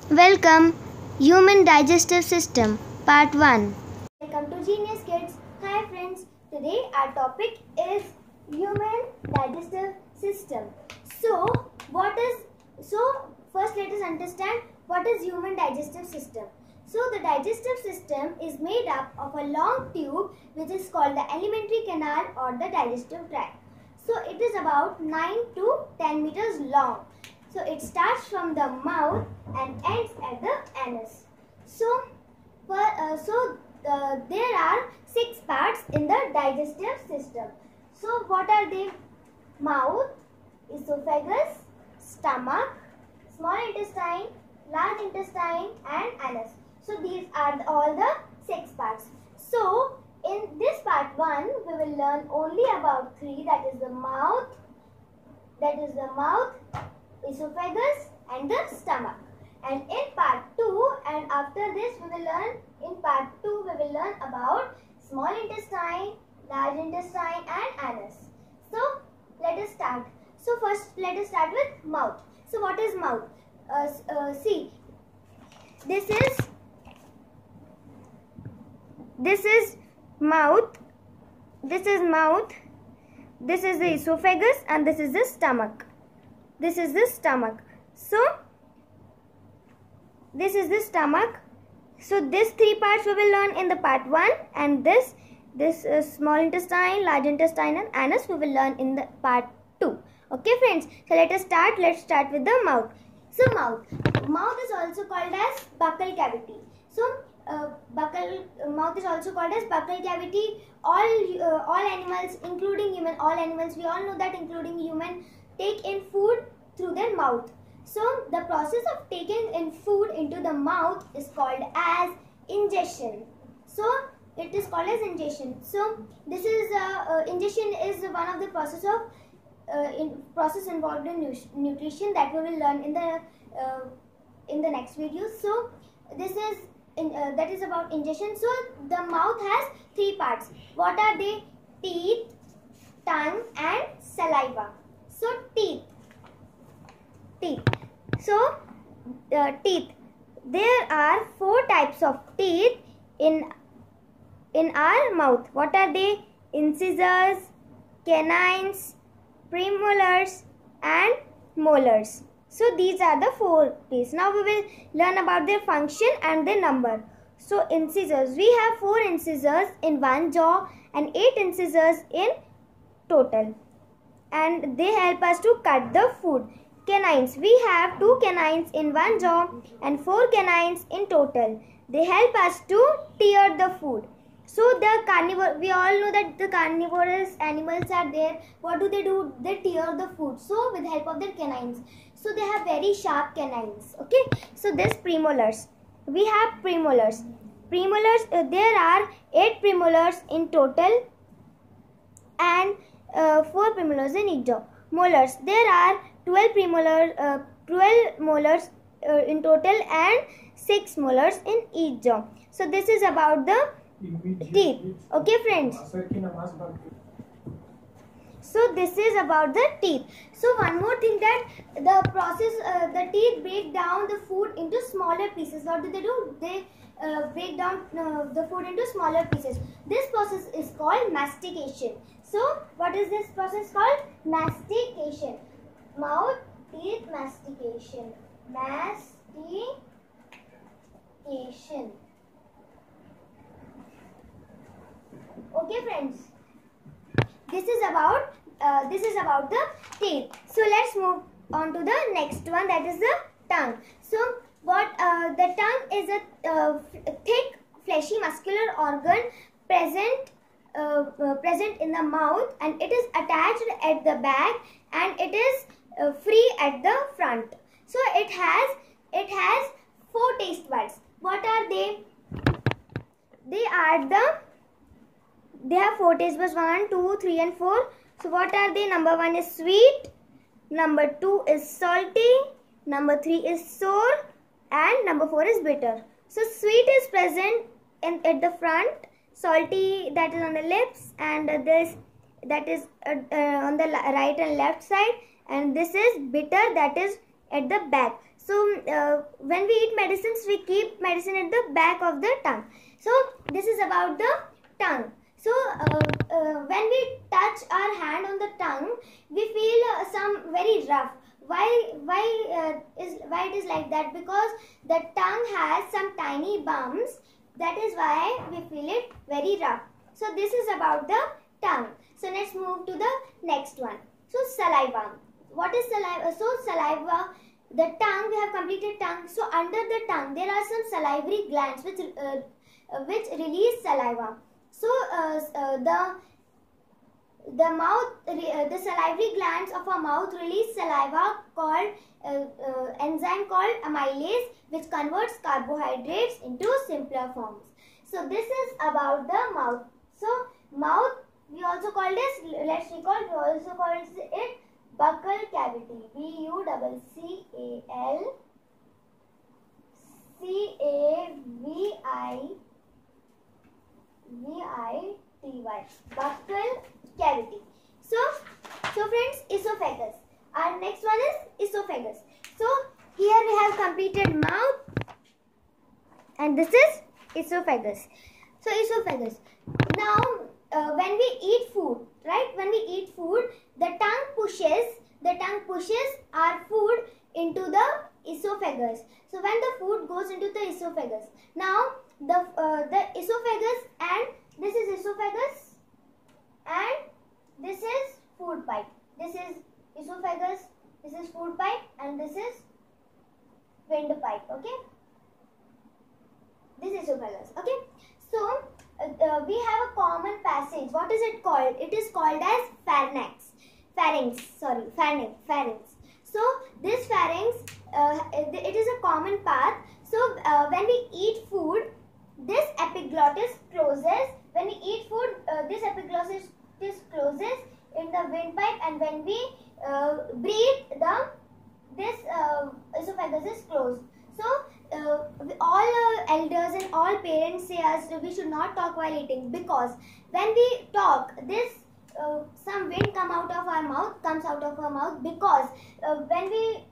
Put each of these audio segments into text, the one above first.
Welcome, Human Digestive System, Part 1. Welcome to Genius Kids. Hi friends, today our topic is Human Digestive System. First let us understand what is Human Digestive System. So the digestive system is made up of a long tube which is called the alimentary canal or the digestive tract. So it is about 9 to 10 meters long. So it starts from the mouth and ends at the anus. There are 6 parts in the digestive system. So what are they? Mouth, esophagus, stomach, small intestine, large intestine and anus. So these are all the 6 parts. So in this part 1 we will learn only about 3, that is the mouth, esophagus and the stomach. And in part 2 and after this we will learn about small intestine, large intestine and anus. So let us start. So first let us start with mouth. So what is mouth? See, this is mouth, this is the esophagus and this is the stomach. This is the stomach. So this is the stomach. So these 3 parts we will learn in the part 1 and this small intestine, large intestine and anus we will learn in the part 2. Okay friends, so let us start. Let's start with the mouth. So mouth is also called as buccal cavity. So mouth is also called as buccal cavity. All animals including human, we all know that including human, take in food through their mouth. So the process of taking in food into the mouth is called as ingestion. So it is called as ingestion. So this is ingestion is one of the process involved in nutrition that we will learn in the next video. So this is that is about ingestion. So the mouth has 3 parts. What are they? Teeth, tongue and saliva. So teeth. So teeth. There are 4 types of teeth in our mouth. What are they? Incisors, canines, premolars and molars. So these are the 4 teeth. Now we will learn about their function and their number. So incisors. We have 4 incisors in one jaw and 8 incisors in total. And they help us to cut the food. Canines. We have 2 canines in one jaw and 4 canines in total. They help us to tear the food. So the carnivore, we all know that the carnivorous animals are there. What do? They tear the food. So with the help of their canines. So they have very sharp canines. Okay. So this premolars. We have premolars. There are 8 premolars in total and 4 premolars in each jaw. Molars. There are 12 molars in total and 6 molars in each jaw. So this is about the teeth. Okay friends. So this is about the teeth. So one more thing, that the teeth break down the food into smaller pieces. What do? They break down the food into smaller pieces. This process is called mastication. So what is this process called? Mastication. Mouth, teeth, mastication. Okay friends, this is about the teeth. So let's move on to the next one, that is the tongue. So the tongue is a thick fleshy muscular organ present in the mouth, and it is attached at the back and it is free at the front. So it has 4 taste buds. What are they? They have 4 taste buds, 1, 2, 3 and 4. So what are they? Number 1 is sweet, number 2 is salty, number 3 is sour and number 4 is bitter. So sweet is present at the front, salty that is on the lips, and this that is on the right and left side, and this is bitter that is at the back. So when we eat medicines, we keep medicine at the back of the tongue. So this is about the tongue. So when we touch our hand on the tongue, we feel some very rough. Why it is like that? Because the tongue has some tiny bumps. That is why we feel it very rough. So this is about the tongue. So let's move to the next one. So saliva. What is saliva? So saliva, the tongue, we have completed tongue. So under the tongue there are some salivary glands which release saliva. So the mouth, the salivary glands of our mouth release saliva called enzyme called amylase, which converts carbohydrates into simpler forms. So this is about the mouth. So mouth, we also called this, let's recall, we also called it buccal cavity. buccal cavity, buccal cavity. So friends, esophagus. Our next one is esophagus. So here we have completed mouth, and this is esophagus. So esophagus. Now when we eat food, right? When we eat food, the tongue pushes our food into the esophagus. So when the food goes into the esophagus, now the esophagus, and this is esophagus, and this is food pipe. This is esophagus, this is food pipe, and this is windpipe. Okay, this is esophagus. Okay, so we have a common passage. What is it called? It is called as pharynx. Pharynx. So this pharynx, it is a common path. So when we eat food, this epiglottis closes. When we eat food, this epiglottis closes in the windpipe, and when we breathe, this esophagus is closed. So all elders and all parents say us we should not talk while eating, because when we talk, this some wind comes out of our mouth, because when we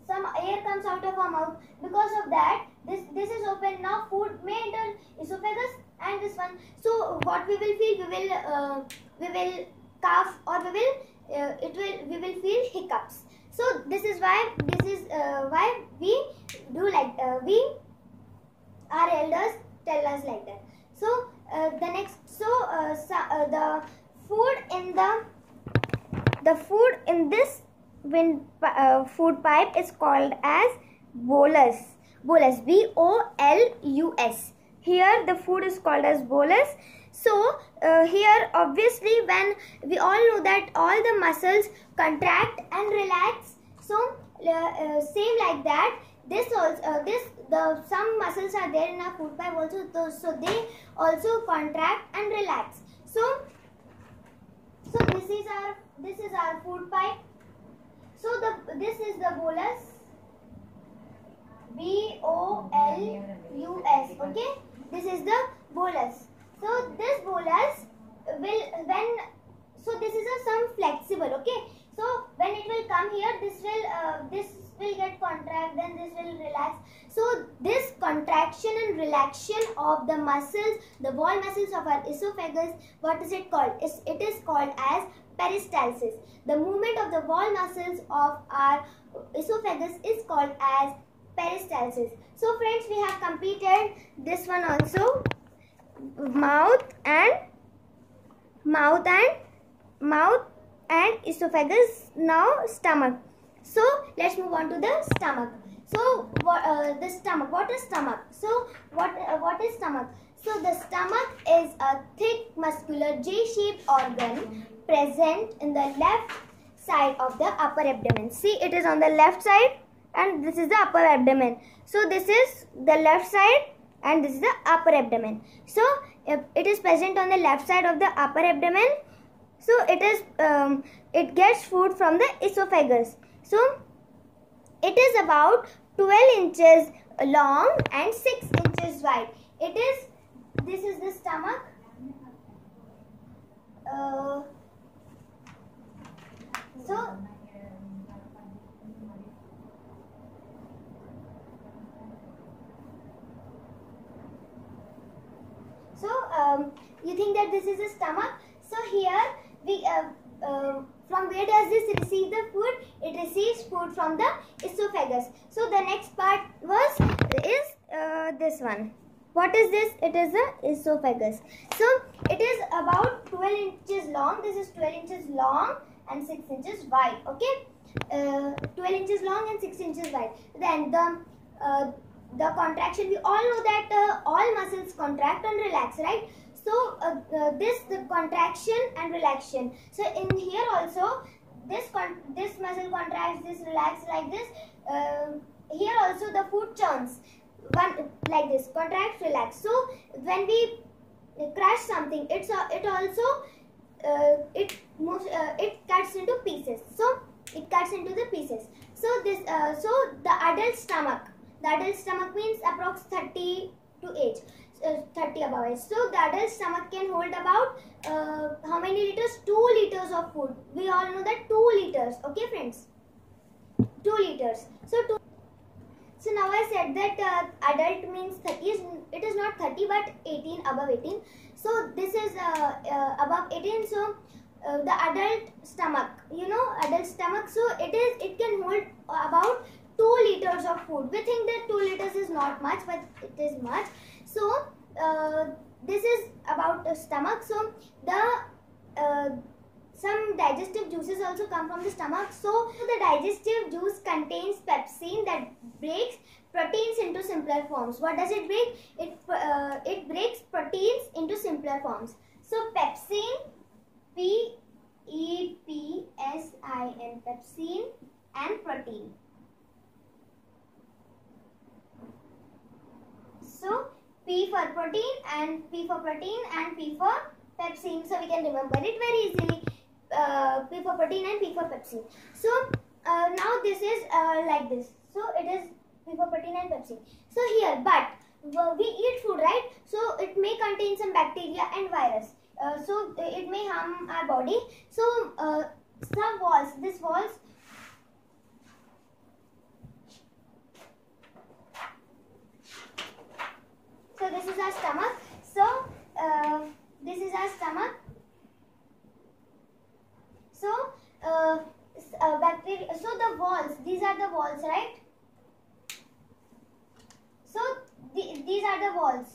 some air comes out of our mouth, because of that this is open. Now food may enter esophagus and this one. So what we will feel, we will cough, or we will feel hiccups. So this is why we do like our elders tell us like that. So the next, the food in this food pipe is called as bolus. Bolus, B-O-L-U-S. Here the food is called as bolus. So here obviously, when we all know that all the muscles contract and relax, so same like that, this also some muscles are there in our food pipe also, so they also contract and relax. So this is our food pipe. So this is the bolus, B-O-L-U-S. Okay, this is the bolus. So this bolus this is some flexible. Okay, so when it will come here, this will get contract, then this will relax. So this contraction and relaxation of the muscles, the wall muscles of our esophagus, what is it called? It is called as peristalsis. The movement of the wall muscles of our esophagus is called as peristalsis. So friends, we have completed this one also, mouth and esophagus. Now stomach. So let's move on to the stomach. So the stomach. What is stomach? So what is stomach? So the stomach is a thick muscular J-shaped organ present in the left side of the upper abdomen. See, it is on the left side, and this is the upper abdomen. So this is the left side, and this is the upper abdomen. So it is present on the left side of the upper abdomen. So it gets food from the esophagus. So it is about 12 inches long and 6 inches wide. This is the stomach. you think that this is a stomach. So here we from where does this receive the food? It receives food from the esophagus. So the next part is this one. What is this? It is the esophagus. So it is about 12 inches long. This is 12 inches long and 6 inches wide. Okay, 12 inches long and 6 inches wide. Then the contraction. We all know that all muscles contract and relax, right? So the contraction and relaxation. So in here also this muscle contracts, this relaxes like this. Here also the food churns. One like this, contract, relax. So when we crush something, it cuts into pieces. So it cuts into the pieces. So this the adult stomach means approx 30 to age, 30 above age. So the adult stomach can hold about how many liters? 2 liters of food. We all know that 2 liters. Okay, friends, 2 liters. So now I said that adult means 30. It is not 30 but 18, above 18. So this is above 18. So the adult stomach, adult stomach. So it can hold about 2 liters of food. We think that 2 liters is not much, but it is much. So this is about the stomach. So the some digestive juices also come from the stomach. So the digestive juice contains pepsin that breaks proteins into simpler forms. What does it break? It breaks proteins into simpler forms. So pepsin, P-E-P-S-I-N, pepsin, and protein. So P for protein and P for protein and P for pepsin. So we can remember it very easily. P for protein and P for pepsin. So now this is like this. So it is P for protein and pepsin. So here, but we eat food, right? So it may contain some bacteria and virus. So it may harm our body. So some walls, this walls. So this is our stomach. So this is our stomach. So bacteria. So the walls. These are the walls, right? So these are the walls.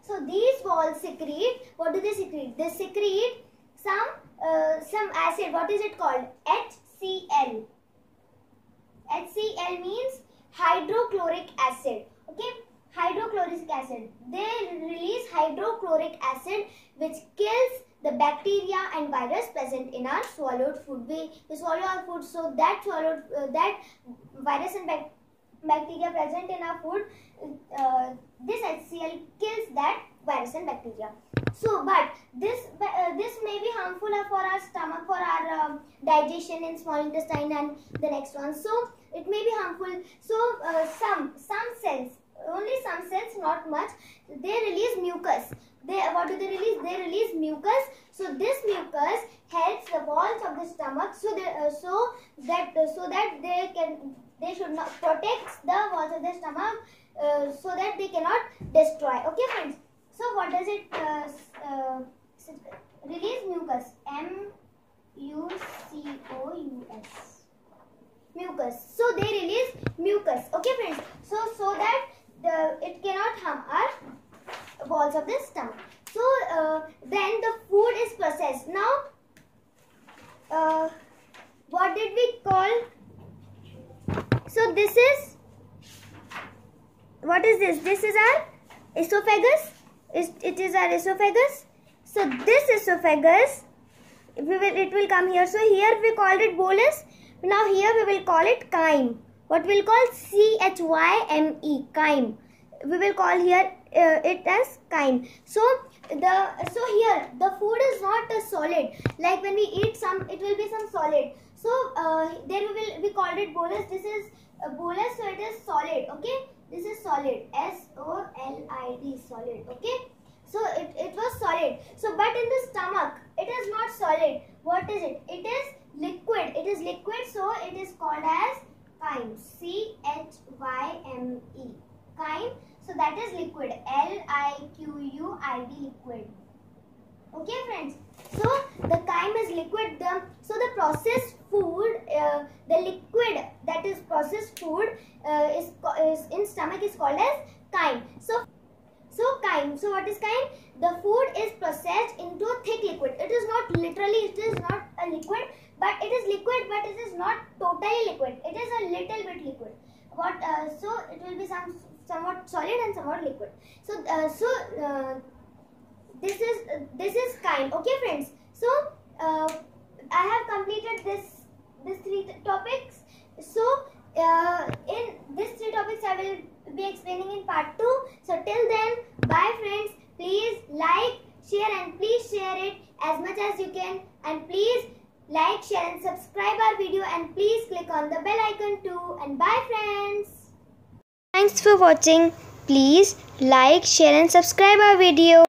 So these walls secrete. What do they secrete? They secrete some acid. What is it called? HCl. HCl means hydrochloric acid. Okay, hydrochloric acid. They release hydrochloric acid, which kills the bacteria and virus present in our swallowed food. We swallow our food, so that that virus and bacteria present in our food, this HCl kills that virus and bacteria. So, but this may be harmful for our stomach, for our digestion in small intestine and the next one. So it may be harmful. So some cells, only some cells, not much, they release mucus. What do they release? They release mucus. So this mucus helps the walls of the stomach, so that they should not protect the walls of the stomach, so that they cannot destroy. Okay, friends. So what does it release? Mucus. M-U-C-O-U-S. Mucus. So they release mucus. Okay, friends. So that it cannot harm our walls of the stomach. So then the food is processed. Now what did we call? So this is, what is this? This is our esophagus. It is our esophagus. So this esophagus, it will come here. So here we called it bolus. Now here we will call it chyme. What we'll call? C-H-Y-M-E, chyme. We will call here it as chyme. So here the food is not a solid. Like when we eat some, it will be some solid. So there we called it bolus. This is a bolus, so it is solid. Okay, this is solid. S-O-L-I-D, solid. Okay, so it was solid. So but in the stomach, it is not solid. What is it? It is liquid. It is liquid, so it is called as chyme. C-H-Y-M-E, chyme. So that is liquid. Liquid, liquid. Okay friends, so the chyme is liquid. So the processed food, the liquid that is processed food is in stomach is called as chyme. So chyme. So what is chyme? The food is processed into thick liquid. It is not literally, it is not a liquid, but it is liquid, but it is not totally liquid. It is a little bit liquid. So it will be somewhat solid and somewhat liquid. So this is chyme. Okay friends, so I have completed this three topics. So in these three topics I will be explaining in part 2. So till then, bye friends. Please like, share and please share it as much as you can, and please like, share and subscribe our video, and please click on the bell icon too, and bye friends. Thanks for watching. Please like, share and subscribe our video.